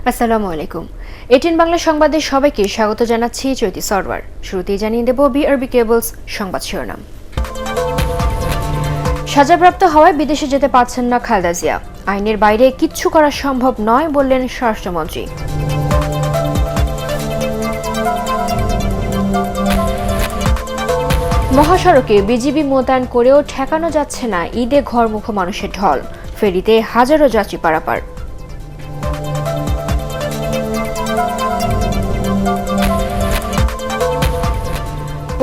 আসসালামু আলাইকুম। এটিএন বাংলা সংবাদে সবাইকে স্বাগত জানাচ্ছি চৈতি সরওয়ার। শুরুতেই জানিয়ে দেব বিআরবি কেবলস সংবাদ শিরোনাম। সাজাপ্রাপ্ত হওয়ায় বিদেশে যেতে পারছেন না খালেদা জিয়া। আইনের বাইরে কিচ্ছু করা সম্ভব নয় বললেন স্বরাষ্ট্রমন্ত্রী। মহাসড়কে বিজিবি মোতায়েন করেও ঠেকানো যাচ্ছে না ঈদে ঘরমুখো মানুষের ঢল। ফেরিতে হাজারো যাত্রী পারাপার।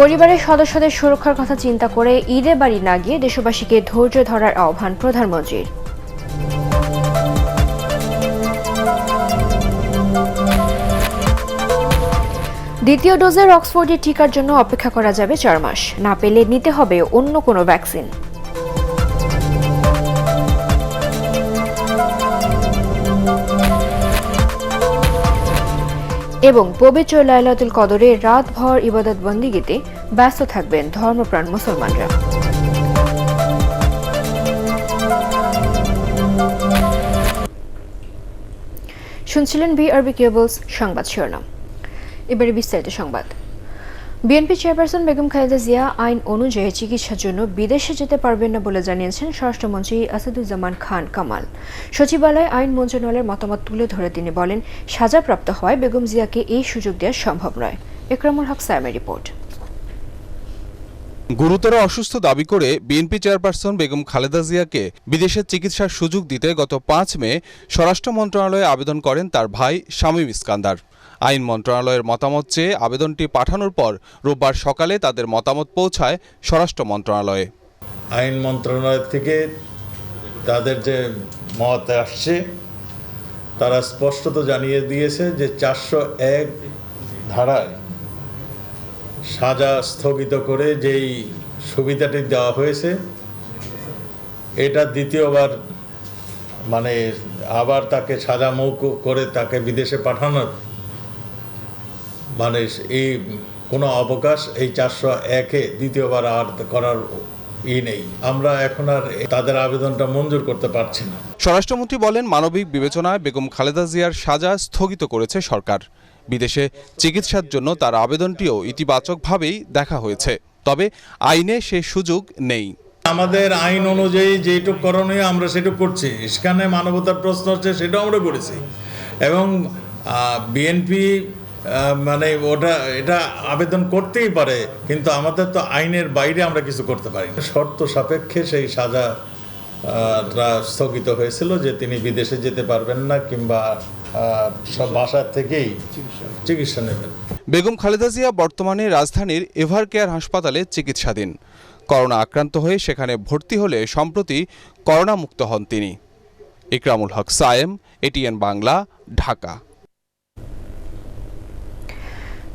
পরিবারের সদস্যদের সুরক্ষার কথা চিন্তা করে ঈদে বাড়ি না গিয়ে দেশবাসীকে ধৈর্য ধরার আহ্বান প্রধানমন্ত্রীর। দ্বিতীয় ডোজের অক্সফোর্ডের টিকার জন্য অপেক্ষা করা যাবে 4 মাস। না পেলে নিতে হবে অন্য কোনো ভ্যাকসিন। এবং পবিত্র লাইলাতুল কদরে রাতভর ইবাদত বন্দিগিতে ব্যস্ত থাকবেন ধর্মপ্রাণ মুসলমানরা। শুনছিলেন বিআরবি কেবলস সংবাদ শিরোনাম। এবারে বিস্তারিত সংবাদ। বিএনপি চেয়ারপারসন বেগম খালেদা জিয়া আইন অনুযায়ী চিকিৎসার জন্য বিদেশে যেতে পারবেন না বলে জানিয়েছেন স্বরাষ্ট্রমন্ত্রী আসাদুজ্জামান খান কামাল। সচিবালয়ে আইন মন্ত্রণালয়ের মতামত তুলে ধরে তিনি বলেন, সাজাপ্রাপ্ত হওয়ায় বেগম জিয়াকে এই সুযোগ দেওয়া সম্ভব নয়। একরামুল হক সায়েমের রিপোর্ট। গুরুতর অসুস্থ দাবি করে বিএনপি চেয়ারপারসন বেগম খালেদা জিয়াকে বিদেশে চিকিৎসার সুযোগ দিতে গত 5 মে স্বরাষ্ট্র মন্ত্রণালয়ে আবেদন করেন তার ভাই শামীম ইস্কান্দার। আইন মন্ত্রণালয়ের মতামত চেয়ে আবেদনটি পাঠানোর পর রোববার সকালে তাদের মতামত পৌঁছায় স্বরাষ্ট্র মন্ত্রণালয়ে। আইন মন্ত্রণালয় থেকে তাদের যে মত আসছে তারা স্পষ্টত জানিয়ে দিয়েছে যে 401 ধারায় সাজা স্থগিত করে যেই সুবিধাটি দেওয়া হয়েছে এটা দ্বিতীয়বার মানে আবার তাকে সাজা মৌকুফ করে তাকে বিদেশে পাঠানোর মানে এই কোনো অবকাশ এই 401-এ দ্বিতীয়বার আর করার নেই। আমরা এখন আর তাদের আবেদনটা মঞ্জুর করতে পারছি না। স্বরাষ্ট্রমন্ত্রী বলেন, মানবিক বিবেচনায় বেগম খালেদা জিয়ার সাজা স্থগিত করেছে সরকার। বিদেশে চিকিৎসার জন্য তার আবেদনটিও ইতিবাচকভাবেই দেখা হয়েছে, তবে আইনে সে সুযোগ নেই। আমাদের আইন অনুযায়ী যেটুকু করণীয় আমরা সেটুকু করছি। সেখানে মানবতার প্রশ্ন হচ্ছে সেটাও আমরা করেছি এবং বিএনপি মানে এটা আবেদন করতেই পারে, কিন্তু আমাদের তো আইনের বাইরে আমরা কিছু করতে পারি না। শর্ত সাপেক্ষে সেই সাজা স্থগিত হয়েছিল যে তিনি বিদেশে যেতে পারবেন না কিংবা সব বাসার থেকেই চিকিৎসা নেবেন। বেগম খালেদা জিয়া বর্তমানে রাজধানীর এভার কেয়ার হাসপাতালে চিকিৎসাধীন। করোনা আক্রান্ত হয়ে সেখানে ভর্তি হলে সম্প্রতি করোনা মুক্ত হন তিনি। ইকরামুল হক সায়েম, এটিএন বাংলা, ঢাকা।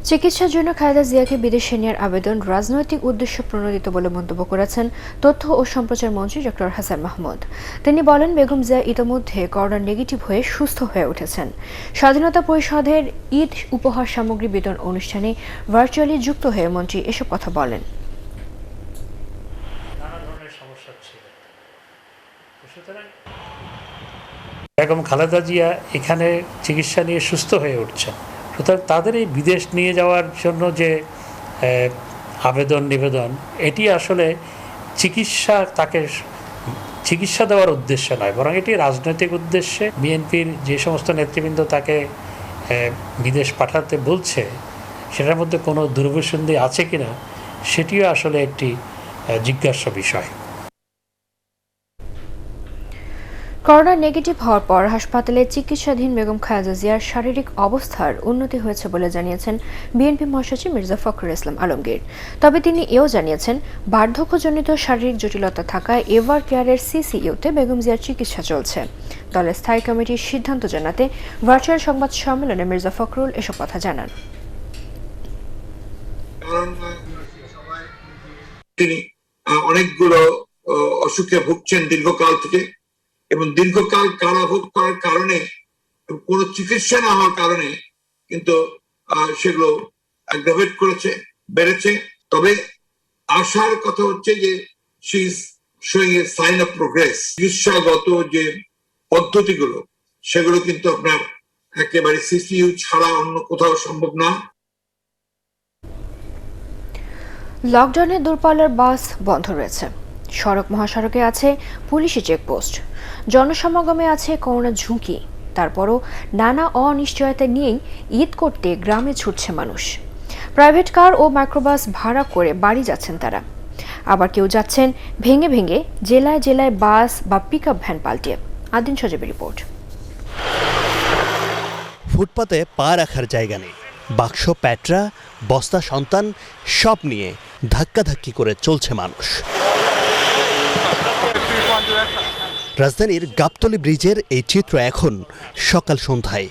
চিকিৎসার জন্য খালেদা জিয়াকে বিদেশে নেওয়ার আবেদন রাজনৈতিক উদ্দেশ্য প্রণোদিত বলে মন্তব্য করেছেন তথ্য ও সম্প্রচার মন্ত্রী ডক্টর হাসান মাহমুদ। তিনি বলেন, বেগম জিয়া ইতোমধ্যে করোনা নেগেটিভ হয়ে সুস্থ হয়ে উঠেছেন। স্বাধীনতা পরিষদের ঈদ উপহার সামগ্রী বিতরণ অনুষ্ঠানে ভার্চুয়ালি যুক্ত হয়ে মন্ত্রী এসব কথা বলেন। বেগম খালেদা জিয়া এখানে চিকিৎসা নিয়ে সুস্থ হয়ে উঠছেন, সুতরাং তাদের এই বিদেশ নিয়ে যাওয়ার জন্য যে নিবেদন এটি আসলে তাকে চিকিৎসা দেওয়ার উদ্দেশ্য নয়, বরং এটি রাজনৈতিক উদ্দেশ্যে বিএনপির যে সমস্ত নেতৃবৃন্দ তাকে বিদেশ পাঠাতে বলছে সেটার মধ্যে কোনো দুর্বিসন্ধি আছে কিনা সেটিও আসলে একটি জিজ্ঞাস্য বিষয়। করোনা নেগেটিভ হওয়ার পর হাসপাতালে চিকিৎসাধীন বেগম খালেদা জিয়ার শারীরিক অবস্থার উন্নতি হয়েছে বলে জানিয়েছেন বিএনপি মহাসচিব মির্জা ফখরুল ইসলাম আলমগীর। তবে তিনি এও জানিয়েছেন, বার্ধক্যজনিত শারীরিক জটিলতা থাকায় এভার কেয়ারের সিসিইউতে বেগম জিয়ার চিকিৎসা চলছে। দলের স্থায়ী কমিটির সিদ্ধান্ত জানাতে ভার্চুয়াল সংবাদ সম্মেলনে মির্জা ফখরুল এসব কথা জানান। তিনি অনেকগুলো অসুখে ভুগছেন দীর্ঘকাল থেকে এবং দীর্ঘকাল কারাভোগ করার কারণে কোনো চিকিৎসা না হওয়ার কারণে কিন্তু সেগুলো অ্যাগ্রাভেট করেছে, বেড়েছে। তবে আশার কথা হচ্ছে যে she is showing a sign of progress. চিকিৎসাগত যে পদ্ধতিগুলো সেগুলো কিন্তু আপনার একেবারে সিসিইউ ছাড়া অন্য কোথাও সম্ভব না। লকডাউনে দূরপাল্লার বাস বন্ধ রয়েছে, সড়ক মহাসড়কে আছে পুলিশি চেকপোস্ট, জনসমাগমে আছে করোনা ঝুঁকি। তারপরও নানা অনিশ্চয়তা নিয়েই ঈদ করতে গ্রামে ছুটছে মানুষ। প্রাইভেট কার ও মাইক্রোবাস ভাড়া করে বাড়ি যাচ্ছেন তারা, আবার কেউ যাচ্ছেন ভেঙে ভেঙে জেলায় জেলায় বাস বা পিকআপ ভ্যান পাল্টিয়ে। আদিন সজীবের রিপোর্ট। ফুটপাতে পা রাখার জায়গা নেই, বাক্স, প্যাটরা, বস্তা, সন্তান সব নিয়ে ধাক্কাধাক্কি করে চলছে মানুষ। রাজধানীর গাবতলী ব্রিজের এই চিত্র এখন সকাল সন্ধ্যায়।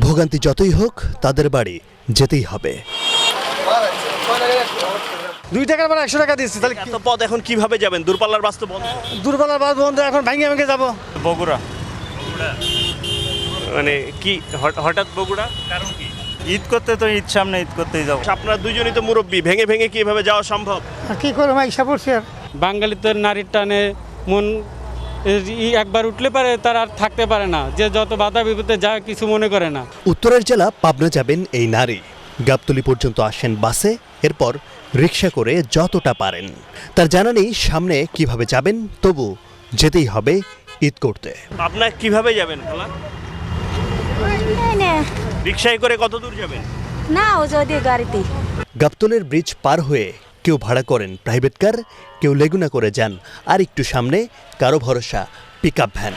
ভোগান্তি যতই হোক তাদের বাড়ি যেতেই হবে। 2 টাকার পর 100 টাকা দিচ্ছি, তাহলে এত পথ এখন কিভাবে যাবেন? দূরপাল্লার বাস তো বন্ধ। দূরপাল্লার বাস বন্ধ, এখন ভেঙে ভেঙে যাবো বগুড়া। মানে কি হঠাৎ বগুড়া? কারণ কি? ঈদ করতে তো ঈদ সামনে, ঈদ করতেই যাবো। আপনারা দুইজনই তো মুরব্বী, ভেঙে ভেঙে কি এভাবে যাওয়া সম্ভব? আর কি করবো, ইচ্ছা পড়ছে। আর বাঙালিদের নারীর টানে মন একবার উঠলে পারে তার আর থাকতে পারে না, যে যত বাধা বিপদে যা কিছু মনে করে না। উত্তরের জেলা পাবনা যাবেন এই নারী। গাবতলী পর্যন্ত আসেন বাসে, এরপর রিক্সা করে যতটা পারেন। তার জানা নেই সামনে কিভাবে যাবেন, তবু যেতেই হবে ঈদ করতে। আপনারা কিভাবে যাবেন? রিক্সায় করে কত দূর যাবেন? না, ও যদি গাড়িতে। গাবতলীর ব্রিজ পার হয়ে কেউ ভাড়া করেন প্রাইভেট কার, কেউ লেগুনা করে যান, আর একটু সামনে কারো ভরসা পিকআপ ভ্যান।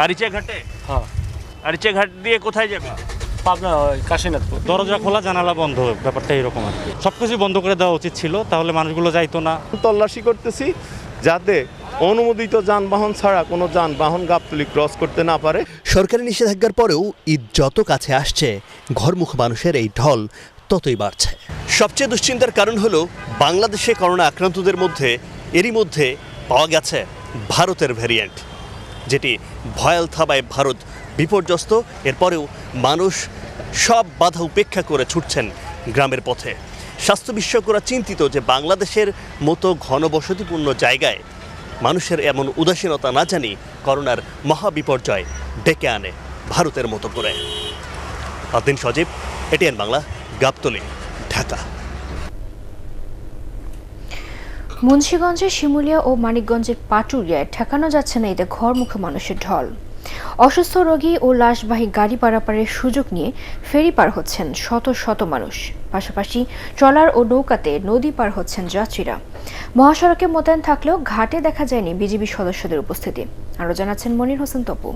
আরিচা ঘাটে? হ্যাঁ। আরিচা ঘাট দিয়ে কোথায় যাবেন? পাবনা, কাশীনাথপুর। দরজা খোলা, জানালা বন্ধ, ব্যাপারটা এরকম আর কি। সবকিছু বন্ধ করে দেওয়া উচিত ছিল, তাহলে মানুষগুলো যাইতো না। তল্লাশি করতেছি যাতে অনুমোদিত যানবাহন ছাড়া কোনো যানবাহন গাবতলী ক্রস করতে না পারে। সরকারি নিষেধাজ্ঞার পরেও ঈদ যত কাছে আসছে, ঘরমুখ মানুষের এই ঢল ততই বাড়ছে। সবচেয়ে দুশ্চিন্তার কারণ হলো বাংলাদেশে করোনা আক্রান্তদের মধ্যে এরই মধ্যে পাওয়া গেছে ভারতের ভ্যারিয়েন্ট, যেটি ভয়াল থাবায় ভারত বিপর্যস্ত। এরপরেও মানুষ সব বাধা উপেক্ষা করে ছুটছেন গ্রামের পথে। স্বাস্থ্য বিশেষজ্ঞরা চিন্তিত যে বাংলাদেশের মতো ঘনবসতিপূর্ণ জায়গায় মানুষের এমন উদাসীনতা না জানি করোনার মহাবিপর্যয় ডেকে আনে ভারতের মতো করে। আদিন সজীব, এটিএন বাংলা, গাবতলী, ঢাকা। মুন্সিগঞ্জের শিমুলিয়া ও মানিকগঞ্জের পাটুরিয়ায় ঠেকানো যাচ্ছে না ঈদে ঘরমুখী মানুষের ঢল। অসুস্থ রোগী ও লাশবাহী গাড়ি পারাপারের সুযোগ নিয়ে ফেরি পার হচ্ছেন শত শত মানুষ। পাশাপাশি ট্রলার ও নৌকাতে নদী পার হচ্ছেন যাত্রীরা। মহাসড়কে মোতায়েন থাকলেও ঘাটে দেখা যায়নি বিজিবি সদস্যদের উপস্থিতি। আরও জানাচ্ছেন মনির হোসেন তপু।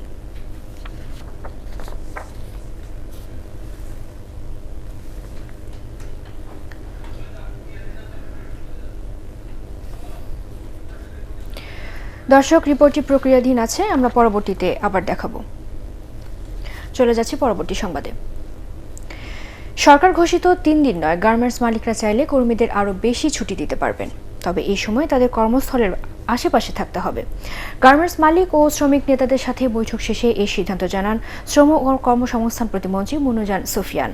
দর্শক, রিপোর্টটি প্রক্রিয়াধীন আছে, আমরা পরবর্তীতে আবার দেখাবো। চলে যাচ্ছি পরবর্তী সংবাদে। সরকার ঘোষিত 3 দিন নয়, গার্মেন্টস মালিকরা চাইলে কর্মীদের আরও বেশি ছুটি দিতে পারবেন, তবে এই সময় তাদের কর্মস্থলের আশেপাশে থাকতে হবে। গার্মেন্টস মালিক ও শ্রমিক নেতাদের সাথে বৈঠক শেষে এই সিদ্ধান্ত জানান শ্রম ও কর্মসংস্থান প্রতিমন্ত্রী মুনুজান সুফিয়ান।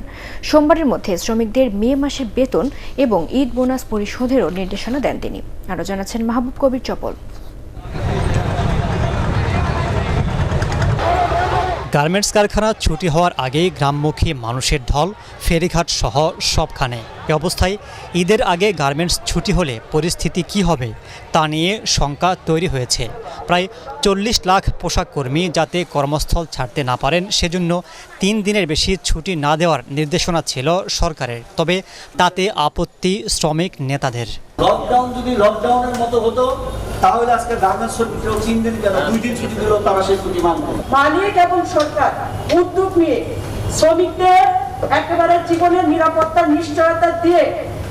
সোমবারের মধ্যে শ্রমিকদের মে মাসের বেতন এবং ঈদ বোনাস পরিশোধেরও নির্দেশনা দেন তিনি। আরও জানাচ্ছেন মাহবুব কবির চপল। গার্মেন্টস কারখানা ছুটি হওয়ার আগেই গ্রামমুখী মানুষের ঢল ফেরিঘাট সহ সবখানে। এ অবস্থায় ঈদের আগে গার্মেন্টস ছুটি হলে পরিস্থিতি কি হবে তা নিয়ে শঙ্কা তৈরি হয়েছে। প্রায় 40 লাখ পোশাক কর্মী যাতে কর্মস্থল ছাড়তে না পারেন সেজন্য 3 দিনের বেশি ছুটি না দেওয়ার নির্দেশনা ছিল সরকারের, তবে তাতে আপত্তি শ্রমিক নেতাদের। লকডাউন যদি লকডাউনের মতো হতো তাহলে আজকে গার্মেন্টস শ্রমিকরাও 3 দিন কেন 2 দিন ছুটি দিলেও তারা সেই ছুটি মানবে। মালিক এবং সরকার উদ্যোগ নিয়ে শ্রমিকদের একেবারে জীবনের নিরাপত্তার নিশ্চয়তা দিয়ে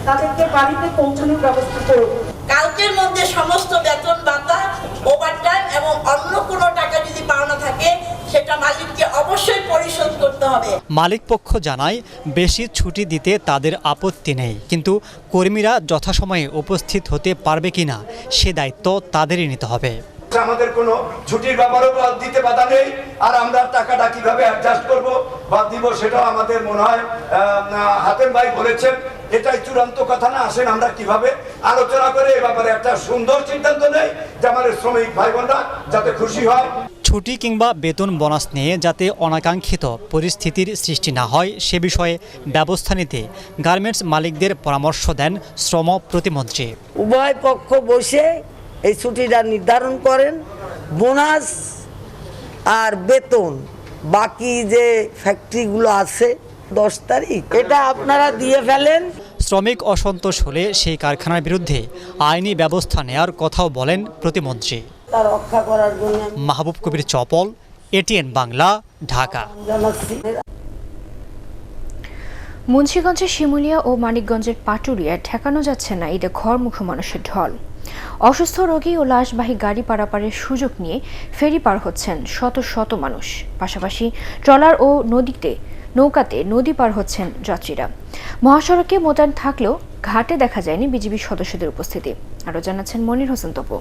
তাদেরকে বাড়িতে পৌঁছানোর ব্যবস্থা করুন। কালকের মধ্যে সমস্ত বেতন ভাতা, ওভারটাইম এবং অন্য কোনো টাকা যদি পাওনা থাকে সেটা মালিককে অবশ্যই পরিশোধ করতে হবে। মালিক পক্ষ জানায় বেশি ছুটি দিতে তাদের আপত্তি নেই, কিন্তু কর্মীরা যথাসময়ে উপস্থিত হতে পারবে কিনা সে দায়িত্ব তাদেরই নিতে হবে। আমাদের কোনো ছুটির ব্যাপারেও দিতে বাধা নেই, আর আমরা টাকাটা কিভাবে অ্যাডজাস্ট করব বা দিব সেটাও আমাদের মনে হয় হাতেম ভাই বলেছেন এটাই চূড়ান্ত কথা না। আসেন আমরা কিভাবে আলোচনা করে এ ব্যাপারে একটা সুন্দর সিদ্ধান্ত নেই যে আমাদের শ্রমিক ভাই বোনরা যাতে খুশি হয়। ছুটি কিংবা বেতন বোনাস নিয়ে যাতে অনাকাঙ্ক্ষিত পরিস্থিতির সৃষ্টি না হয় সে বিষয়ে ব্যবস্থা নিতে গার্মেন্টস মালিকদের পরামর্শ দেন শ্রম প্রতিমন্ত্রী। উভয় পক্ষ বসে এই ছুটিটা নির্ধারণ করেন, বোনাস আর বেতন বাকি যে ফ্যাক্টরিগুলো আছে 10 তারিখ এটা আপনারা দিয়ে ফেলেন। শ্রমিক অসন্তোষ হলে সেই কারখানার বিরুদ্ধে আইনি ব্যবস্থা নেওয়ার কথাও বলেন প্রতিমন্ত্রী। তা রক্ষা করার জন্য মাহবুব কবির চপল, এটিএন বাংলা, ঢাকা। মুন্সিগঞ্জের শিমুলিয়া ও মানিকগঞ্জের পাটুরিয়ায় ঠেকানো যাচ্ছে না ঈদে ঘরমুখী মানুষের ঢল। অসুস্থ রোগী ও লাশবাহী গাড়ি পারাপারের সুযোগ নিয়ে ফেরি পার হচ্ছেন শত শত মানুষ। পাশাপাশি ট্রলার ও নৌকাতে নদী পার হচ্ছেন যাত্রীরা। মহাসড়কে মোতায়েন থাকলেও ঘাটে দেখা যায়নি বিজিবি সদস্যদের উপস্থিতি। আরও জানাচ্ছেন মনির হোসেন তপু।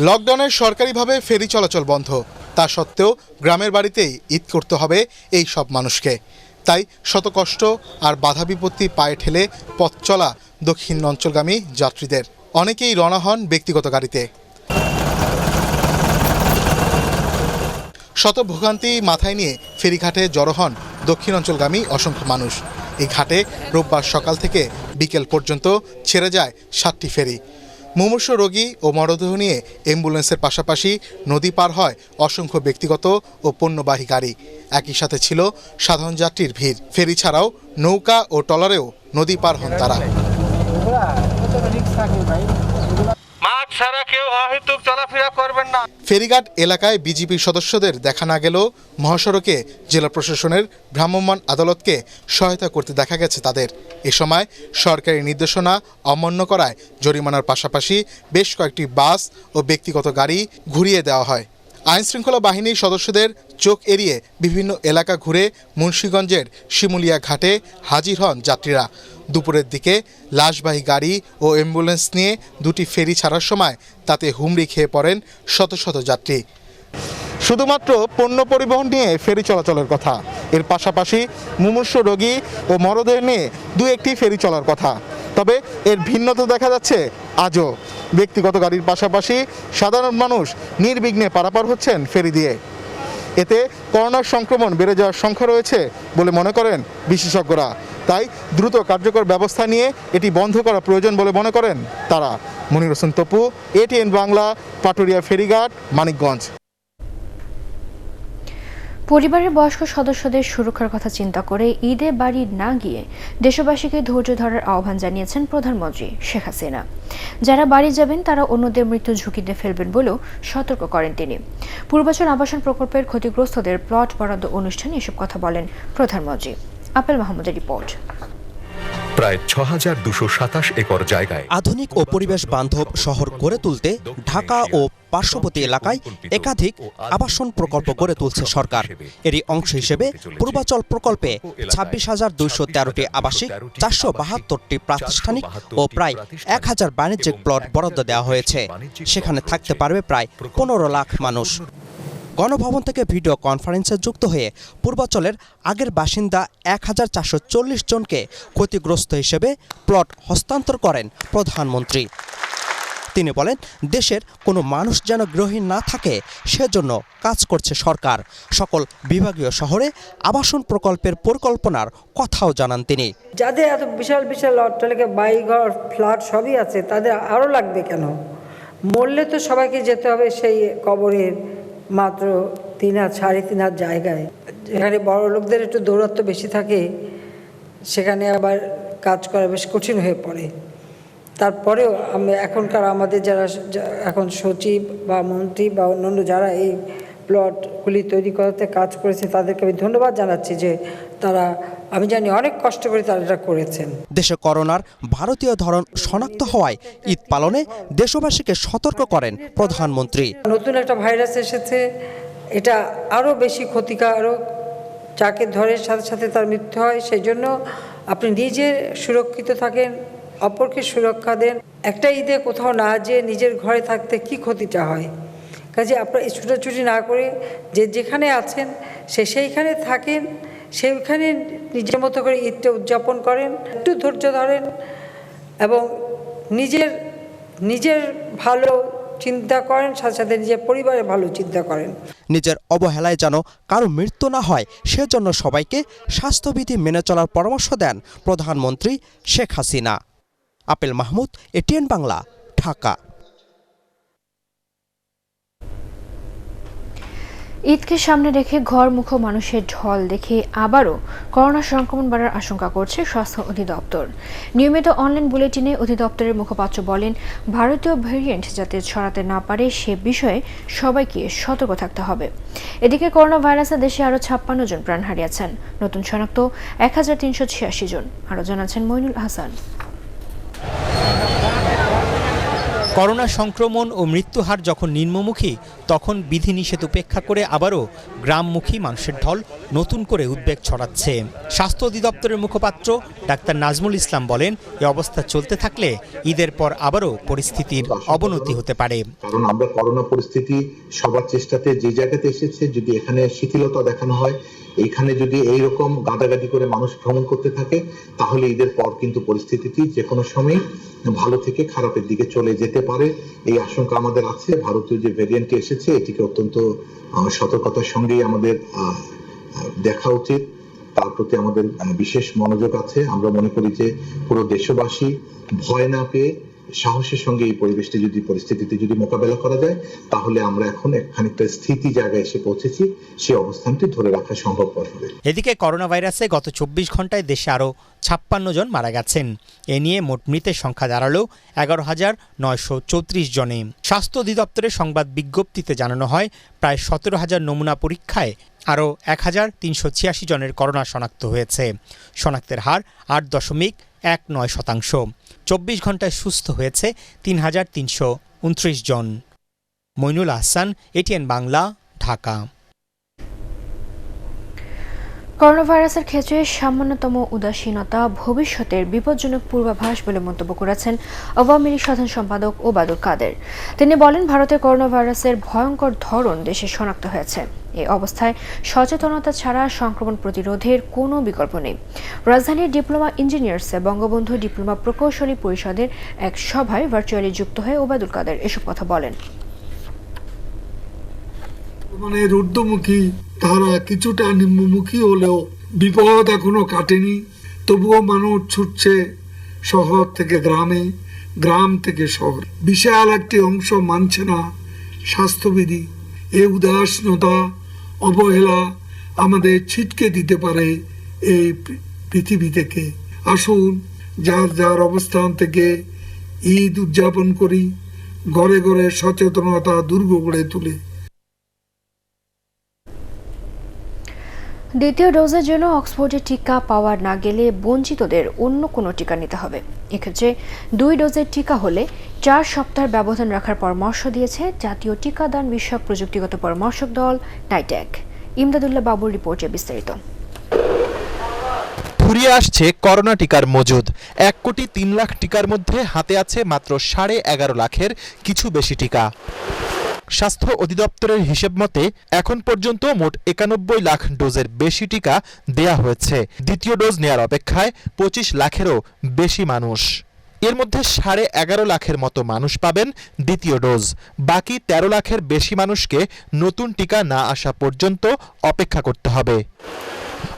লকডাউনে সরকারিভাবে ফেরি চলাচল বন্ধ, তা সত্ত্বেও গ্রামের বাড়িতেই ঈদ করতে হবে এই সব মানুষকে। তাই শত কষ্ট আর বাধা বিপত্তি পায়ে ঠেলে পথ চলা দক্ষিণ অঞ্চলগামী যাত্রীদের। অনেকেই রওনা হন ব্যক্তিগত গাড়িতে। শত ভোগান্তি মাথায় নিয়ে ফেরিঘাটে জড়ো হন দক্ষিণ অঞ্চলগামী অসংখ্য মানুষ। এই ঘাটে রোববার সকাল থেকে বিকেল পর্যন্ত ছেড়ে যায় 7টি ফেরি। মুমূর্ষু রোগী ও মরদেহ নিয়ে অ্যাম্বুলেন্সের পাশাপাশি নদী পার হয় অসংখ্য ব্যক্তিগত ও পণ্যবাহী গাড়ি। একই সাথে ছিল সাধারণ যাত্রীর ভিড়। ফেরি ছাড়াও নৌকা ও ট্রলারেও নদী পার হন তারা। ফেরিঘাট এলাকায় বিজিবি সদস্যদের দেখা না গেলেও মহাসড়কে জেলা প্রশাসনের ভ্রাম্যমাণ আদালতকে সহায়তা করতে দেখা গেছে তাদের। এ সময় সরকারি নির্দেশনা অমান্য করায় জরিমানার পাশাপাশি বেশ কয়েকটি বাস ও ব্যক্তিগত গাড়ি ঘুরিয়ে দেওয়া হয়। আইনশৃঙ্খলা বাহিনীর সদস্যদের চোখ এড়িয়ে বিভিন্ন এলাকা ঘুরে মুন্সিগঞ্জের শিমুলিয়া ঘাটে হাজির হন যাত্রীরা। দুপুরের দিকে লাশবাহী গাড়ি ও অ্যাম্বুলেন্স নিয়ে 2টি ফেরি ছাড়ার সময় তাতে হুমড়ি খেয়ে পড়েন শত শত যাত্রী। শুধুমাত্র পণ্য পরিবহন নিয়ে ফেরি চলাচলের কথা, এর পাশাপাশি মুমূর্ষু রোগী ও মরদেহ নিয়ে 2-1টি ফেরি চলার কথা। তবে এর ভিন্নতা দেখা যাচ্ছে আজও। ব্যক্তিগত গাড়ির পাশাপাশি সাধারণ মানুষ নির্বিঘ্নে পারাপার হচ্ছেন ফেরি দিয়ে। এতে করোনার সংক্রমণ বেড়ে যাওয়ার সংখ্যা রয়েছে বলে মনে করেন বিশেষজ্ঞরা। তাই দ্রুত কার্যকর ব্যবস্থা নিয়ে এটি বন্ধ করা প্রয়োজন বলে মনে করেন তারা। মনির হোসেন তপু, এটিএন বাংলা, পাটুরিয়া ফেরিঘাট, মানিকগঞ্জ। পরিবারের বয়স্ক সদস্যদের সুরক্ষার কথা চিন্তা করে ঈদে বাড়ি না গিয়ে দেশবাসীকে ধৈর্য ধরার আহ্বান জানিয়েছেন প্রধানমন্ত্রী শেখ হাসিনা। যারা বাড়ি যাবেন তারা অন্যদের মৃত্যু ঝুঁকিতে ফেলবেন বলেও সতর্ক করেন তিনি। পূর্বাচল আবাসন প্রকল্পের ক্ষতিগ্রস্তদের প্লট বরাদ্দ অনুষ্ঠানে এসব কথা বলেন প্রধানমন্ত্রী। আপেল মাহমুদের রিপোর্ট। প্রায় ৬,২২৭ একর জায়গায় আধুনিক ও পরিবেশ বান্ধব শহর গড়ে তুলতে ঢাকা ও পার্শ্ববর্তী এলাকায় একাধিক আবাসন প্রকল্প গড়ে তুলছে সরকার। এরই অংশ হিসেবে পূর্বাচল প্রকল্পে ২৬,২১৩টি আবাসিক, ৪৭২টি প্রাতিষ্ঠানিক ও প্রায় ১,০০০ বাণিজ্যিক প্লট বরাদ্দ দেওয়া হয়েছে। সেখানে থাকতে পারবে প্রায় ১৫ লাখ মানুষ। গণভবন থেকে ভিডিও কনফারেন্সে যুক্ত হয়ে পূর্বাচলের আগের বাসিন্দা ১,৪৪০ জনকে ক্ষতিগ্রস্ত হিসেবে প্লট হস্তান্তর করেন প্রধানমন্ত্রী। তিনি বলেন, দেশের কোনো মানুষ যেন গৃহহীন না থাকে সেজন্য কাজ করছে সরকার। সকল বিভাগীয় শহরে আবাসন প্রকল্পের পরিকল্পনার কথাও জানান তিনি। যাদের এত বিশাল বিশাল অট্টালিকা, বাড়িঘর, ফ্ল্যাট সবই আছে, তাদের আরও লাগবে কেন? মরলে তো সবাইকে যেতে হবে সেই কবরের মাত্র 3,500 জায়গায়। যেখানে বড় লোকদের একটু দৌরাত্ম্য বেশি থাকে সেখানে আবার কাজ করা বেশ কঠিন হয়ে পড়ে। তারপরেও আমি এখনকার আমাদের যারা এখন সচিব বা মন্ত্রী বা অন্যান্য যারা এই প্লটগুলি তৈরি করাতে কাজ করেছে তাদেরকে আমি ধন্যবাদ জানাচ্ছি যে তারা, আমি জানি অনেক কষ্ট করে তারা এটা করেছেন। দেশে করোনার ভারতীয় ধরন শনাক্ত হওয়ায় ঈদ পালনে দেশবাসীকে সতর্ক করেন প্রধানমন্ত্রী। নতুন একটা ভাইরাস এসেছে, এটা আরও বেশি ক্ষতিকারক, যাকে ধরে সাথে সাথে তার মৃত্যু হয়। সেই জন্য আপনি নিজে সুরক্ষিত থাকেন, অপরকে সুরক্ষা দেন। একটা ঈদে কোথাও না যেয়ে নিজের ঘরে থাকতে কি ক্ষতিটা হয়? কাজে আপনারা এই ছুটোছুটি না করে যে যেখানে আছেন সেইখানে থাকেন, সেইখানে নিজের মতো করে ঈদটা উদযাপন করেন, একটু ধৈর্য ধরেন এবং নিজের ভালো চিন্তা করেন, সাথে সাথে নিজের পরিবারের ভালো চিন্তা করেন। নিজের অবহেলায় যেন কারো মৃত্যু না হয় সেজন্য সবাইকে স্বাস্থ্যবিধি মেনে চলার পরামর্শ দেন প্রধানমন্ত্রী শেখ হাসিনা। আপেল মাহমুদ, এটিএন বাংলা, ঢাকা। ঈদকে সামনে রেখে ঘরমুখো মানুষের ঢল দেখে আবারও করোনা সংক্রমণ বাড়ার আশঙ্কা করছে স্বাস্থ্য অধিদপ্তর। নিয়মিত অনলাইন বুলেটিনে অধিদপ্তরের মুখপাত্র বলেন, ভারতীয় ভেরিয়েন্ট যাতে ছড়াতে না পারে সে বিষয়ে সবাইকে সতর্ক থাকতে হবে। এদিকে করোনা ভাইরাসে দেশে আরও 56 জন প্রাণ হারিয়েছেন, নতুন শনাক্ত 1386 জন। আরও জানাচ্ছেন মইনুল হাসান। করোনা সংক্রমণ ও মৃত্যুহার যখন নিম্নমুখী, তখন বিধিনিষেধ উপেক্ষা করে আবারও গ্রামমুখী মানুষের ঢল নতুন করে উদ্বেগ ছড়াচ্ছে। স্বাস্থ্য অধিদপ্তরের মুখপাত্র ডাক্তার নাজমুল ইসলাম বলেন, এ অবস্থা চলতে থাকলে ঈদের পর আবারও পরিস্থিতির অবনতি হতে পারে। কারণ আমরা করোনা পরিস্থিতি সবার চেষ্টাতে যে জায়গাতে এসেছে, যদি এখানে শিথিলতা দেখানো হয়, এইখানে যদি এইরকম গাদাগাদি করে মানুষ ভ্রমণ করতে থাকে, তাহলে ঈদের পর কিন্তু পরিস্থিতিটি যে কোনো সময় ভালো থেকে খারাপের দিকে চলে যেতে পারে, এই আশঙ্কা আমাদের আছে। ভারতীয় যে ভেরিয়েন্টটি এসেছে এটিকে অত্যন্ত সতর্কতার সঙ্গেই আমাদের দেখা উচিত, তার প্রতি আমাদের বিশেষ মনোযোগ আছে। আমরা মনে করি যে পুরো দেশবাসী ভয় না পেয়ে সাহসের সঙ্গে এই পরিস্থিতিতে যদি মোকাবেলা করা যায়, তাহলে আমরা এখন খানিকটা স্থিতি জায়গায় এসে পৌঁছেছি, সেই অবস্থানটি ধরে রাখা সম্ভবপর হবে। এদিকে করোনা ভাইরাসে গত 24 ঘন্টায় দেশে আরও 56 জন মারা গেছেন। এ নিয়ে মোট মৃতের সংখ্যা দাঁড়ালো 11,934 জনে। স্বাস্থ্য অধিদপ্তরের সংবাদ বিজ্ঞপ্তিতে জানানো হয়, প্রায় 17,000 নমুনা পরীক্ষায় আরও 1,386 জনের করোনা শনাক্ত হয়েছে। শনাক্তের হার 8.19%। 24 ঘন্টায় সুস্থ হয়েছে 3,329 জন। মইনুল হাসান, এটিএন বাংলা, ঢাকা। করোনা ভাইরাসের ক্ষেত্রে সামান্যতম উদাসীনতা ভবিষ্যতের বিপজ্জনক পূর্বাভাস বলে মন্তব্য করেছেন আওয়ামী লীগ সাধারণ সম্পাদক ওবায়দুল কাদের। তিনি বলেন, ভারতের করোনা ভাইরাসের ভয়ঙ্কর ধরন দেশে শনাক্ত হয়েছে। এই অবস্থায় সচেতনতা ছাড়া সংক্রমণ প্রতিরোধের কোনো বিকল্প নেই। রাজধানীর ডিপ্লোমা ইঞ্জিনিয়ার্সে বঙ্গবন্ধু ডিপ্লোমা প্রকৌশলী পরিষদের এক সভায় ভার্চুয়ালি যুক্ত হয়ে ওবায়দুল কাদের এসব কথা বলেন। ঊর্ধ্বমুখী তারা কিছুটা নিম্নমুখী হলেও বিপদ এখনো কাটেনি, তবুও মানুষ ছুটছে শহর থেকে গ্রামে, গ্রাম থেকে শহর। বিশাল একটি অংশ মানছে না স্বাস্থ্যবিধি। এই উদাসীনতা, অবহেলা আমাদের ছিটকে দিতে পারে এই পৃথিবী থেকে। আসুন যার যার অবস্থান থেকে ঈদ উদযাপন করি, ঘরে ঘরে সচেতনতা দুর্গ গড়ে তুলে। দ্বিতীয় ডোজের জন্য অক্সফোর্ডের টিকা পাওয়া না গেলে বঞ্চিতদের অন্য কোনো টিকা নিতে হবে। এক্ষেত্রে 2 ডোজের টিকা হলে 4 সপ্তাহের ব্যবধান রাখার পরামর্শ দিয়েছে জাতীয় টিকাদান বিষয়ক প্রযুক্তিগত পরামর্শক দল নাইটেক। ইমদাদুল্লাহ বাবুর রিপোর্টে বিস্তারিত। ফুরিয়ে আসছে করোনা টিকার মজুদ। 1,03,00,000 টিকার মধ্যে হাতে আছে মাত্র 11.5 লাখের কিছু বেশি টিকা। স্বাস্থ্য অধিদপ্তরের হিসেব মতে এখন পর্যন্ত মোট 91 লাখ ডোজের বেশি টিকা দেয়া হয়েছে। দ্বিতীয় ডোজ নেয়ার অপেক্ষায় 25 লাখেরও বেশি মানুষ। এর মধ্যে 11.5 লাখের মতো মানুষ পাবেন দ্বিতীয় ডোজ। বাকি 13 লাখের বেশি মানুষকে নতুন টিকা না আসা পর্যন্ত অপেক্ষা করতে হবে।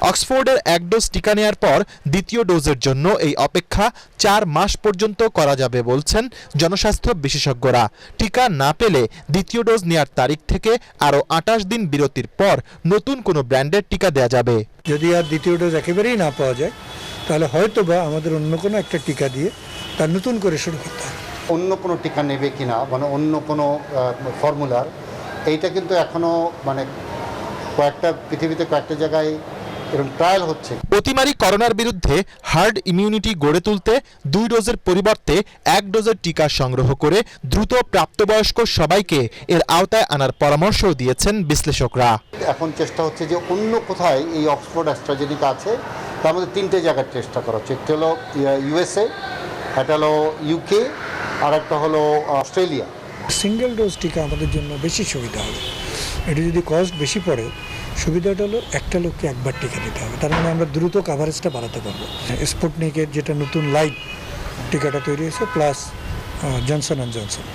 অক্সফোর্ডের 1 ডোজ টিকা নেয়ার পর দ্বিতীয় ডোজের জন্য এই অপেক্ষা 4 মাস পর্যন্ত করা যাবে বলছেন জনস্বাস্থ্য বিশেষজ্ঞরা। টিকা না পেলে দ্বিতীয় ডোজ নেয়ার তারিখ থেকে আরও 28 দিন বিরতির পর নতুন কোনো ব্র্যান্ডের টিকা দেয়া যাবে। যদি আর দ্বিতীয় ডোজ একেবারেই না পাওয়া যায়, তাহলে হয়তো বা আমাদের অন্য কোনো একটা টিকা দিয়ে তার নতুন করে শুরু করতে হবে। অন্য কোনো টিকা নেবে কিনা, মানে অন্য কোনো ফর্মুলার, এইটা কিন্তু এখনো মানে পৃথিবীতে কয়েকটা জায়গায় এরকম ট্রায়াল হচ্ছে। অতিমারি করোনার বিরুদ্ধে হার্ড ইমিউনিটি গড়ে তুলতে 2 ডোজের পরিবর্তে 1 ডোজের টিকা সংগ্রহ করে দ্রুত প্রাপ্তবয়স্ক সবাইকে এর আওতায় আনার পরামর্শ দিয়েছেন বিশ্লেষকরা। এখন চেষ্টা হচ্ছে যে অন্য কোথায় এই অক্সফোর্ড অ্যাস্ট্রাজেনিকা আছে, তার মধ্যে 3টে জায়গার চেষ্টা করা হচ্ছে। একটি হলো USA, একটা হলো ইউকে আর একটা হলো অস্ট্রেলিয়া। সিঙ্গেল ডোজ টিকা আমাদের জন্য বেশি সুবিধা হবে। এটা যদি কস্ট বেশি পড়ে, সুবিধাটা হলো একটা লোককে একবার টিকা দিতে হবে, তার মানে আমরা দ্রুত কাভারেজটা বাড়াতে পারবো। স্পুটনিকের যেটা নতুন লাইট টিকাটা তৈরি হয়েছে, প্লাস জনসন অ্যান্ড জনসন।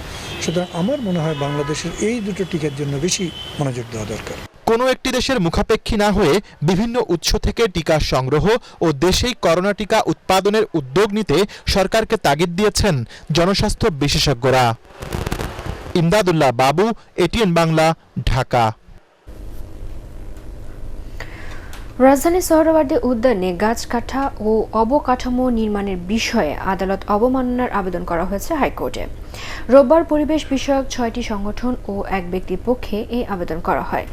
সুতরাং আমার মনে হয় বাংলাদেশের এই দুটো টিকার জন্য বেশি মনোযোগ দেওয়া দরকার। কোনো একটি দেশের মুখাপেক্ষী না হয়ে বিভিন্ন উৎস থেকে টিকা সংগ্রহ ও দেশেই করোনা টিকা উৎপাদনের উদ্যোগ নিতে সরকারকে তাগিদ দিয়েছেন জনস্বাস্থ্য বিশেষজ্ঞরা। ইমদাদুল্লাহ বাবু, এটিএন বাংলা, ঢাকা। রাজধানী সোহরাওয়ার্দী উদ্যানে গাছ কাটা ও অবকাঠামো নির্মাণের বিষয়ে আদালত অবমাননার আবেদন করা হয়েছে হাইকোর্টে। রোববার পরিবেশ বিষয়ক 6টি সংগঠন ও এক ব্যক্তির পক্ষে এই আবেদন করা হয়।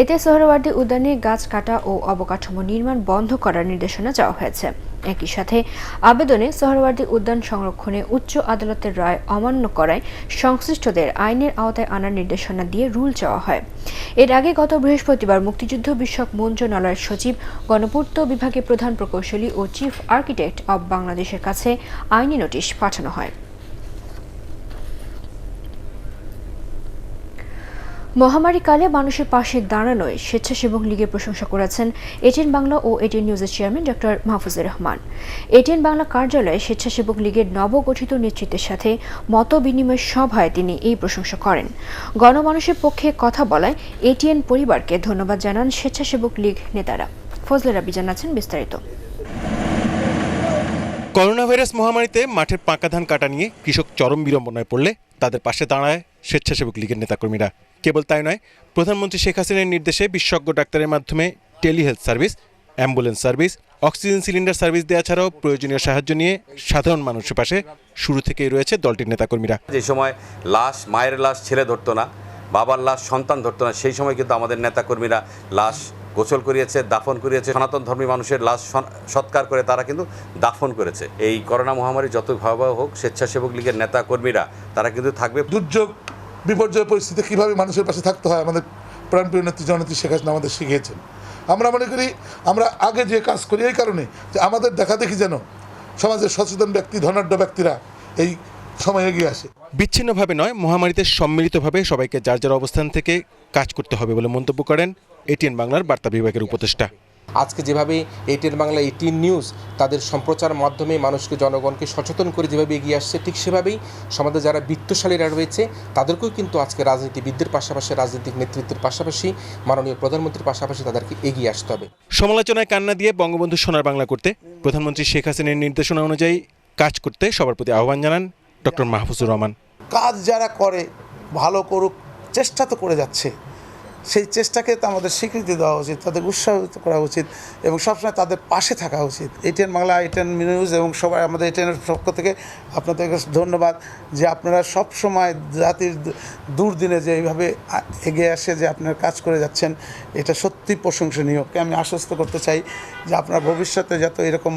এতে সোহরাওয়ার্দী উদ্যানে গাছ কাটা ও অবকাঠামো নির্মাণ বন্ধ করার নির্দেশনা চাওয়া হয়েছে। একই সাথে আবেদনে সোহরাওয়ার্দী উদ্যান সংরক্ষণে উচ্চ আদালতের রায় অমান্য করায় সংশ্লিষ্টদের আইনের আওতায় আনার নির্দেশনা দিয়ে রুল চাওয়া হয়। এর আগে গত বৃহস্পতিবার মুক্তিযুদ্ধ বিষয়ক মন্ত্রণালয়ের সচিব, গণপূর্ত বিভাগের প্রধান প্রকৌশলী ও চিফ আর্কিটেক্ট অব বাংলাদেশের কাছে আইনি নোটিশ পাঠানো হয়। মহামারীকালে মানুষের পাশে দাঁড়ানোয় স্বেচ্ছাসেবক লীগের প্রশংসা করেছেন এটিএন বাংলা ও এটিএন নিউজের chairman doctor Mahfuzur Rahman. ATN Bangla কার্যালয়ে স্বেচ্ছাসেবক লীগের নবগঠিত নেতৃত্বের সাথে মত বিনিময় সভায় তিনি এই প্রশংসা করেন। গণমানুষের পক্ষে কথা বলায় এটিএন পরিবারকে ধন্যবাদ জানান স্বেচ্ছাসেবক লীগ নেতারা। ফজলে রাব্বি জানাচ্ছেন বিস্তারিত। করোনা ভাইরাস মহামারীতে মাঠের পাকা ধান কাটা নিয়ে কৃষক চরম বিড়ম্বনায় পড়লে তাদের পাশে দাঁড়ায় স্বেচ্ছাসেবক লীগের নেতাকর্মীরা। কেবল তাই নয়, প্রধানমন্ত্রী শেখ হাসিনার নির্দেশে বিশেষজ্ঞ ডাক্তারের মাধ্যমে telehealth service, ambulance service, oxygen cylinder service দেওয়া ছাড়াও প্রয়োজনীয় সাহায্য নিয়ে সাধারণ মানুষের পাশে শুরু থেকেই রয়েছে দলটির নেতাকর্মীরা। যে সময় লাশ, মায়ের লাশ ছেলে ধরতো না, বাবার লাশ সন্তান ধরতো না, সেই সময় কিন্তু আমাদের নেতাকর্মীরা লাশ গোসল করিয়েছে, দাফন করিয়েছে। সনাতন ধর্মী মানুষের লাশ সৎকার করে তারা কিন্তু দাফন করেছে। এই করোনা মহামারী যত ভয়াবহ হোক, স্বেচ্ছাসেবক লীগের নেতা কর্মীরা তারা কিন্তু থাকবে। দুর্যোগ বিপর্যয় পরিস্থিতি কীভাবে মানুষের পাশে থাকতে হয় আমাদের প্রাণপ্রিয় নেত্রী জননেত্রী শেখ হাসিনা আমাদের শিখিয়েছেন। আমরা মনে করি আমরা আগে যে কাজ করি এই কারণে যে আমাদের দেখা দেখি যেন সমাজের সচেতন ব্যক্তি, ধনাঢ্য ব্যক্তিরা এই সময় এগিয়ে আসে। বিচ্ছিন্নভাবে নয়, মহামারীতে সম্মিলিতভাবে সবাইকে যার যার অবস্থান থেকে কাজ করতে হবে বলে মন্তব্য করেন এটিএন বাংলার বার্তা বিভাগের উপদেষ্টা। আজকে যেভাবে এটিএন বাংলা, এটিএন নিউজ তাদের সম্প্রচার মাধ্যমে মানুষকে, জনগণকে সচেতন করে যেভাবে এগিয়ে আসছে, ঠিক সেভাবেই সমাজে যারা বিত্তশালীরা রয়েছে তাদেরকেও কিন্তু আজকে রাজনীতিবিদদের পাশাপাশি, রাজনৈতিক নেতৃত্বের পাশাপাশি, মাননীয় প্রধানমন্ত্রীর পাশাপাশি তাদেরকে এগিয়ে আসতে হবে। সমালোচনায় কান্না দিয়ে বঙ্গবন্ধু সোনার বাংলা করতে প্রধানমন্ত্রী শেখ হাসিনার নির্দেশনা অনুযায়ী কাজ করতে সবার প্রতি আহ্বান জানান ডক্টর মাহফুজুর রহমান। কাজ যারা করে ভালো করুক, চেষ্টা তো করে যাচ্ছে, সেই চেষ্টাকে তো আমাদের স্বীকৃতি দেওয়া উচিত, তাদের উৎসাহিত করা উচিত এবং সবসময় তাদের পাশে থাকা উচিত। এটিএন বাংলা, এটিএন নিউজ এবং সবাই আমাদের এটিএনের পক্ষ থেকে আপনাদেরকে ধন্যবাদ যে আপনারা সব সময় জাতির দুর্দিনে যে এইভাবে এগিয়ে আসে যে আপনারা কাজ করে যাচ্ছেন, এটা সত্যি প্রশংসনীয়। আমি আশ্বস্ত করতে চাই যে আপনারা ভবিষ্যতে যত এরকম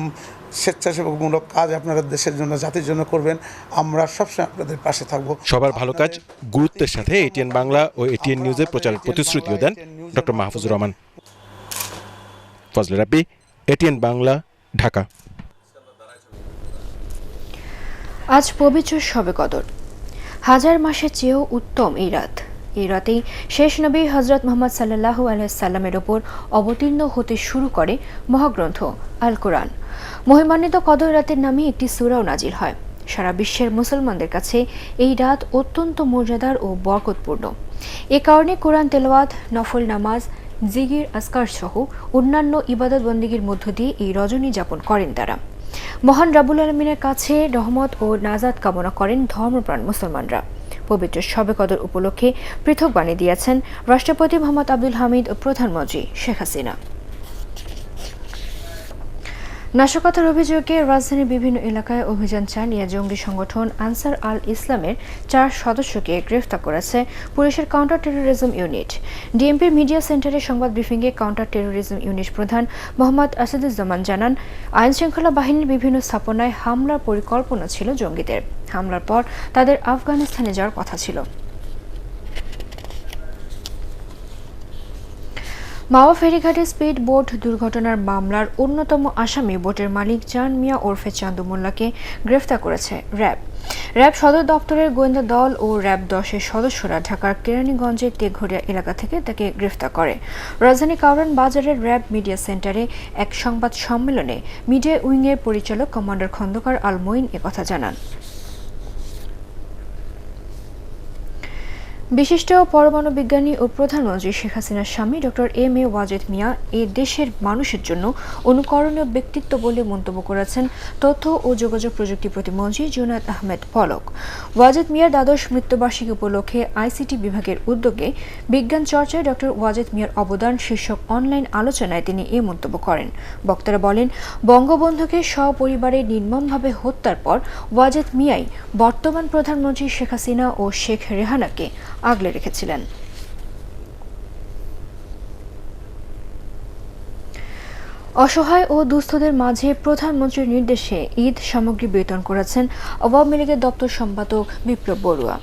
স্বেচ্ছাসেবকমূলক কাজ আপনারা দেশের জন্য, জাতির জন্য করবেন, আমরা সবসময় আপনাদের পাশে থাকবো। সবার ভালো কাজ গুরুত্বের সাথে এটিএন বাংলা ও এটিএন নিউজের প্রচারের প্রতিশ্রুতিও দেন ডক্টর মাহফুজুর রহমান। ফজলে রাব্বি, এটিএন বাংলা, ঢাকা। আজ পবিত্র শবে কদর। হাজার মাসের চেয়েও উত্তম এই রাত। এই রাতেই শেষ নবী হজরত মুহাম্মদ সাল্লাল্লাহু আলাইহি সাল্লামের ওপর অবতীর্ণ হতে শুরু করে মহাগ্রন্থ আল কোরআন। মহিমান্বিত কদর রাতের নামে একটি সূরাও নাজিল হয়। সারা বিশ্বের মুসলমানদের কাছে এই রাত অত্যন্ত মর্যাদার ও বরকতপূর্ণ। এ কারণে কোরআন তেলাওয়াত, নফল নামাজ, জিকির, আসকার সহ অন্যান্য ইবাদত বন্দেগীর মধ্য দিয়ে এই রজনী যাপন করেন তারা। মহান রাব্বুল আলামিনের কাছে রহমত ও নাজাত কামনা করেন ধর্মপ্রাণ মুসলমানরা। পবিত্র শবে কদর উপলক্ষে পৃথক বাণী দিয়েছেন রাষ্ট্রপতি মোহাম্মদ আব্দুল হামিদ ও প্রধানমন্ত্রী শেখ হাসিনা। নাশকতার অভিযোগে রাজধানীর বিভিন্ন এলাকায় অভিযান চালিয়ে জঙ্গি সংগঠন আনসার আল ইসলামের 4 সদস্যকে গ্রেফতার করেছে পুলিশের কাউন্টার টেরোরিজম ইউনিট। ডিএমপির মিডিয়া সেন্টারে সংবাদ ব্রিফিংয়ে কাউন্টার টেরোরিজম ইউনিট প্রধান মোহাম্মদ আসাদুজ্জামান জানান, আইনশৃঙ্খলা বাহিনীর বিভিন্ন স্থাপনায় হামলার পরিকল্পনা ছিল জঙ্গিদের। হামলার পর তাদের আফগানিস্তানে যাওয়ার কথা ছিল। মাওয়া ফেরিঘাটে স্পিড বোট দুর্ঘটনার মামলার অন্যতম আসামি বোটের মালিক জান মিয়া ওরফে চান্দু মোল্লাকে গ্রেফতার করেছে র্যাব সদর দপ্তরের গোয়েন্দা দল ও র্যাব 10-এর সদস্যরা ঢাকার কেরানীগঞ্জের তেঘরিয়া এলাকা থেকে তাকে গ্রেফতার করে। রাজধানী কাউরান বাজারের র্যাব মিডিয়া সেন্টারে এক সংবাদ সম্মেলনে মিডিয়া উইংয়ের পরিচালক কমান্ডার খন্দকার আল মঈন একথা জানান। বিশিষ্ট পরমাণু বিজ্ঞানী ও প্রধানমন্ত্রী শেখ হাসিনার স্বামী doctor M A Wazed Miah এ দেশের মানুষের জন্য অনুকরণীয় ব্যক্তিত্ব বলে মন্তব্য করেছেন তথ্য ও যোগাযোগ প্রযুক্তি প্রতিমন্ত্রী জুনায়েদ আহমেদ পলক। ওয়াজেদ মিয়ার দ্বাদশ মৃত্যুবার্ষিকী উপলক্ষে আইসিটি বিভাগের উদ্যোগে বিজ্ঞান চর্চায় ডক্টর ওয়াজেদ মিয়ার অবদান শীর্ষক অনলাইন আলোচনায় তিনি এ মন্তব্য করেন। বক্তারা বলেন, বঙ্গবন্ধুকে সপরিবারে নির্মমভাবে হত্যার পর ওয়াজেদ মিয়াই বর্তমান প্রধানমন্ত্রী শেখ হাসিনা ও শেখ রেহানাকে আগলে রেখেছিলেন। অসহায় ও দুস্থদের মাঝে প্রধানমন্ত্রীর নির্দেশে ঈদ সামগ্রী বিতরণ করেছেন আওয়ামী লীগের দপ্তর সম্পাদক বিপ্লব বড়ুয়া।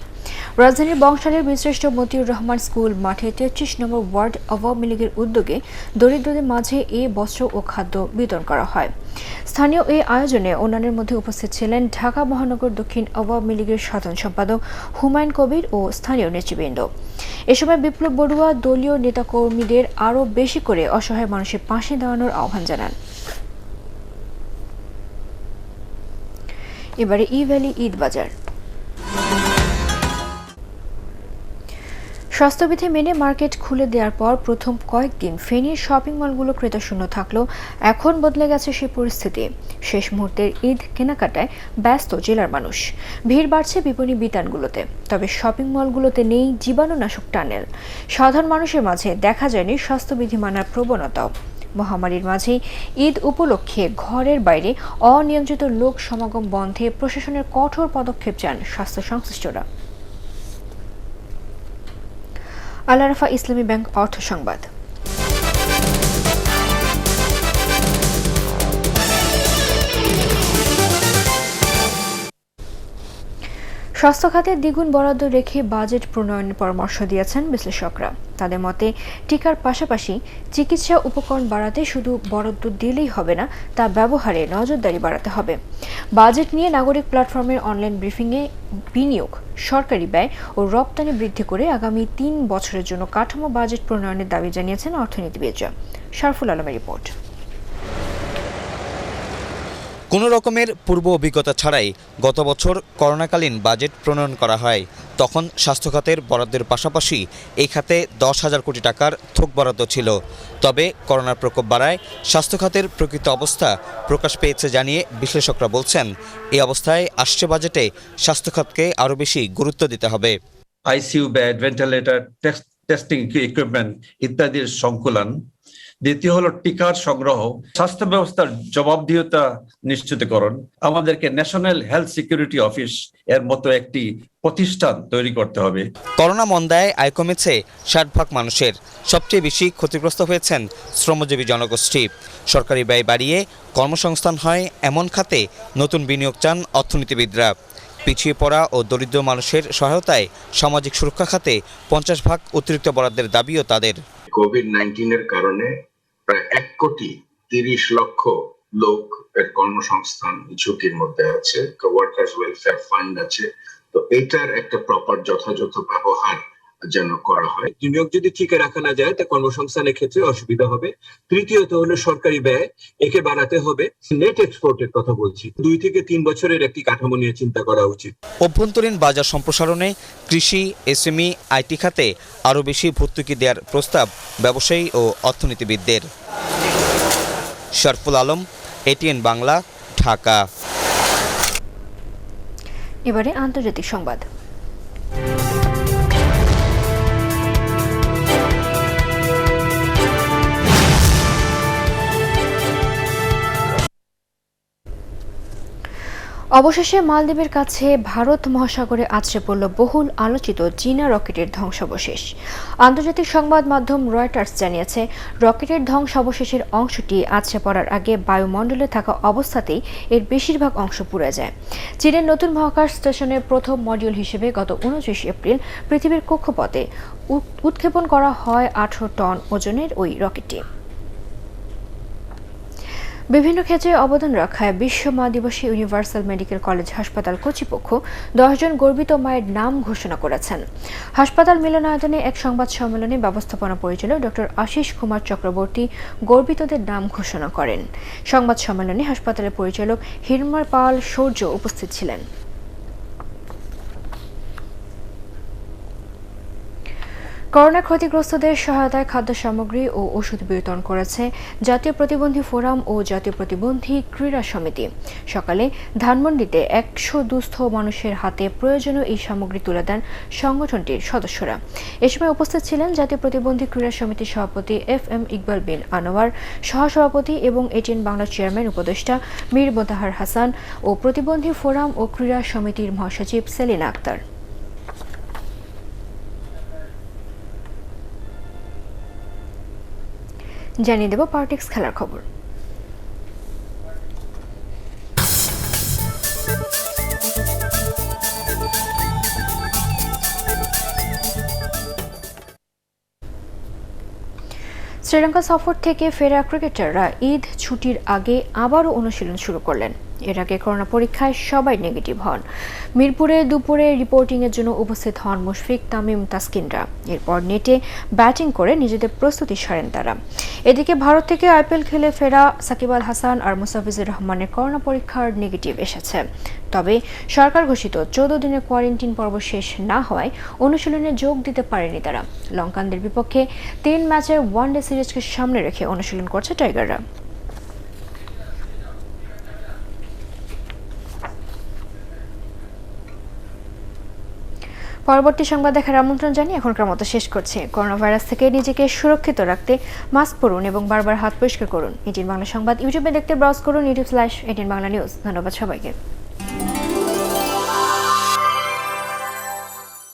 রাজধানীর বংশালের বীরশ্রেষ্ঠ মতিউর রহমান স্কুল মাঠে 33 নম্বর ওয়ার্ড আওয়ামী লীগের উদ্যোগে দরিদ্রদের মাঝে এ বস্ত্র ও খাদ্য বিতরণ করা হয়। স্থানীয় এই আয়োজনে অন্যান্যের মধ্যে উপস্থিত ছিলেন ঢাকা মহানগর দক্ষিণ আওয়ামী লীগের সাধারণ সম্পাদক হুমায়ুন কবির ও স্থানীয় নেতৃবৃন্দ। এ সময় বিপ্লব বড়ুয়া দলীয় নেতাকর্মীদের আরও বেশি করে অসহায় মানুষের পাশে দাঁড়ানোর আহ্বান জানান। এবারে ই-ভ্যালি ঈদ বাজার। স্বাস্থ্যবিধি মেনে মার্কেট খুলে দেওয়ার পর প্রথম কয়েকদিন ফেনীর শপিং মলগুলো ক্রেতাশূন্য থাকলেও এখন বদলে গেছে সেই পরিস্থিতি। শেষ মুহূর্তের ঈদ কেনাকাটায় ব্যস্ত জেলার মানুষ। ভিড় বাড়ছে বিপণী বিতানগুলোতে, তবে শপিং মলগুলোতে নেই জীবাণুনাশক টানেল। সাধারণ মানুষের মাঝে দেখা যায়নি স্বাস্থ্যবিধি মানার প্রবণতাও। মহামারীর মাঝে ঈদ উপলক্ষে ঘরের বাইরে অনিয়ন্ত্রিত লোক সমাগম বন্ধে প্রশাসনের কঠোর পদক্ষেপ চান স্বাস্থ্য সংশ্লিষ্টরা। আল আরাফা ইসলামী ব্যাংক অর্থ সংবাদ। স্বাস্থ্য খাতে দ্বিগুণ বরাদ্দ রেখে বাজেট প্রণয়নের পরামর্শ দিয়েছেন বিশ্লেষকরা। তাদের মতে টিকার পাশাপাশি চিকিৎসা উপকরণ বাড়াতে শুধু বরাদ্দ দিলেই হবে না, তা ব্যবহারে নজরদারি বাড়াতে হবে। বাজেট নিয়ে নাগরিক প্ল্যাটফর্মের অনলাইন ব্রিফিংয়ে বিনিয়োগ, সরকারি ব্যয় ও রপ্তানি বৃদ্ধি করে আগামী 3 বছরের জন্য কাঠামো বাজেট প্রণয়নের দাবি জানিয়েছেন অর্থনীতিবিদরা। শারফুল আলমের রিপোর্ট। কোনো রকমের পূর্ব অভিজ্ঞতা ছাড়াই গত বছর করোনাকালীন বাজেট প্রণয়ন করা হয়। তখন স্বাস্থ্য খাতের বরাদ্দের পাশাপাশি এই খাতে 10,000 কোটি টাকার থোক বরাদ্দ ছিল। তবে করোনার প্রকোপ বাড়ায় স্বাস্থ্য খাতের প্রকৃত অবস্থা প্রকাশ পেয়েছে জানিয়ে বিশ্লেষকরা বলছেন, এই অবস্থায় আসছে বাজেটে স্বাস্থ্য খাতকে আরও বেশি গুরুত্ব দিতে হবে। ICU bed, ventilator, testing equipment ইত্যাদির সংকুলন। দ্বিতীয় হলো টিকার সংগ্রহ, স্বাস্থ্য ব্যবস্থার জবাবদিহিতা নিশ্চিতকরণ। আমাদেরকে ন্যাশনাল হেলথ সিকিউরিটি অফিস এর মতো একটি প্রতিষ্ঠান তৈরি করতে হবে। করোনা মন্দায় আয় কমেছে 60% মানুষের। সবচেয়ে বেশি ক্ষতিগ্রস্ত হয়েছেন শ্রমজীবী জনগোষ্ঠী। সরকারি ব্যয় বাড়িয়ে কর্মসংস্থান হয় এমন খাতে নতুন বিনিয়োগ চান অর্থনীতিবিদরা। পিছিয়ে পড়া ও দরিদ্র মানুষের সহায়তায় সামাজিক সুরক্ষা খাতে 50% অতিরিক্ত বরাদ্দের দাবিও তাদের। কোভিড-19 এর কারণে প্রায় 1,30,00,000 লোক এর কর্মসংস্থান ঝুঁকির মধ্যে আছে। ওয়ার্কার্স ওয়েলফেয়ার ফান্ড আছে, তো এটার একটা প্রপার যথাযথ ব্যবহার যেন করা হয়। বিনিয়োগ যদি ঠিক রাখা না যায় তা কর্মসংস্থানের ক্ষেত্রে অসুবিধা হবে। তৃতীয়ত হলো সরকারি ব্যয়, একে বাড়াতে হবে। নেট এক্সপোর্টের কথা বলছি, 2 থেকে 3 বছরের একটি কাঠামো নিয়ে চিন্তা করা উচিত। অভ্যন্তরীণ বাজার সম্প্রসারণে কৃষি, এসএমই, আইটি খাতে আরও বেশি ভর্তুকি দেওয়ার প্রস্তাব ব্যবসায়ী ও অর্থনীতিবিদদের। শারফুল আলম, এটিএন বাংলা, ঢাকা। এবারে আন্তর্জাতিক সংবাদ। অবশেষে মালদ্বীপের কাছে ভারত মহাসাগরে আছড়ে পড়ল বহুল আলোচিত চীনা রকেটের ধ্বংসাবশেষ। আন্তর্জাতিক সংবাদ মাধ্যম রয়টার্স জানিয়েছে, রকেটের ধ্বংসাবশেষের অংশটি আছড়ে পড়ার আগে বায়ুমণ্ডলে থাকা অবস্থাতেই এর বেশিরভাগ অংশ পুড়ে যায়। চীনের নতুন মহাকাশ স্টেশনের প্রথম মডিউল হিসেবে গত 29 এপ্রিল পৃথিবীর কক্ষপথে উৎক্ষেপণ করা হয় 18 টন ওজনের ওই রকেটটি। বিভিন্ন ক্ষেত্রে অবদান রাখায় বিশ্ব মা দিবসে ইউনিভার্সাল মেডিকেল কলেজ হাসপাতাল কর্তৃপক্ষ 10 জন গর্বিত মায়ের নাম ঘোষণা করেছেন। হাসপাতাল মিলনায়তনে এক সংবাদ সম্মেলনে ব্যবস্থাপনা পরিচালক ডক্টর আশিস কুমার চক্রবর্তী গর্বিতদের নাম ঘোষণা করেন। সংবাদ সম্মেলনে হাসপাতালের পরিচালক হিরমার পাল সূর্য উপস্থিত ছিলেন। করোনা ক্ষতিগ্রস্তদের সহায়তায় খাদ্য সামগ্রী ও ওষুধ বিতরণ করেছে জাতীয় প্রতিবন্ধী ফোরাম ও জাতীয় প্রতিবন্ধী ক্রীড়া সমিতি। সকালে ধানমন্ডিতে 100 দুস্থ মানুষের হাতে প্রয়োজনীয় এই সামগ্রী তুলে দেন সংগঠনটির সদস্যরা। এ সময় উপস্থিত ছিলেন জাতীয় প্রতিবন্ধী ক্রীড়া সমিতির সভাপতি FM ইকবাল বিন আনোয়ার, সহসভাপতি এবং এটিএন বাংলা চেয়ারম্যান উপদেষ্টা মীর মোতাহার হাসান ও প্রতিবন্ধী ফোরাম ও ক্রীড়া সমিতির মহাসচিব সেলিনা আক্তার। জানিয়ে দেব পার্টিক্স খেলার খবর। শ্রীলঙ্কা সফর থেকে ফেরা ক্রিকেটাররা ঈদ ছুটির আগে আবারও অনুশীলন শুরু করলেন। এর আগে করোনা পরীক্ষায় সবাই নেগেটিভ হন। মিরপুরে দুপুরে রিপোর্টিংয়ের জন্য উপস্থিত হন মুশফিক, তামিম, তাসকিনরা। এরপর নেটে ব্যাটিং করে নিজেদের প্রস্তুতি সারেন তারা। এদিকে ভারত থেকে IPL খেলে ফেরা সাকিব আল হাসান আর মুস্তাফিজুর রহমানের করোনা পরীক্ষার নেগেটিভ এসেছে। তবে সরকার ঘোষিত 14 দিনের কোয়ারেন্টিন পর্ব শেষ না হওয়ায় অনুশীলনে যোগ দিতে পারেনি তারা। লঙ্কানদের বিপক্ষে 3 ম্যাচের ওয়ানডে সিরিজকে সামনে রেখে অনুশীলন করছে টাইগাররা। পরবর্তী সংবাদ দেখার আমন্ত্রণ জানিয়ে এখনকার মতো শেষ করছি। করোনা ভাইরাস থেকে নিজেকে সুরক্ষিত রাখতে মাস্ক পরুন এবং বারবার হাত পরিষ্কার করুন। এটিএন বাংলা সংবাদ ইউটিউবে দেখতে ব্রাউজ করুন YouTube/এটিএন বাংলা নিউজ। ধন্যবাদ সবাইকে।